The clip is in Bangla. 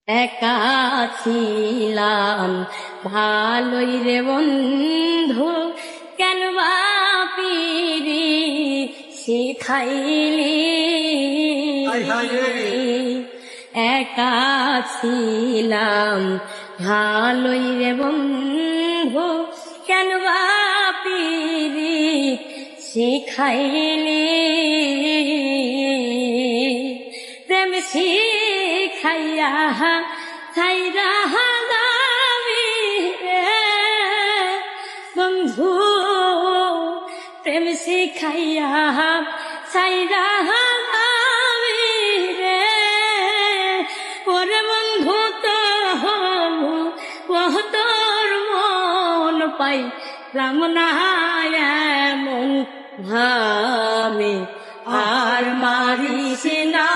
একা ছিলাম ভালোই রে বন্ধু, কেন বা পিরি শিখাইলি। একা ছিলাম ভালোই রে বন্ধু, কেন বা পিরি শিখাইলি। প্রেম শিখাইয়া ছাইরা যাবি রে বন্ধু, প্রেম শিখাইয়া ছাইরা যাবি রে। ওরে বন্ধু তোর মন পাই রামনা এমন ভাবে আর মারিস না।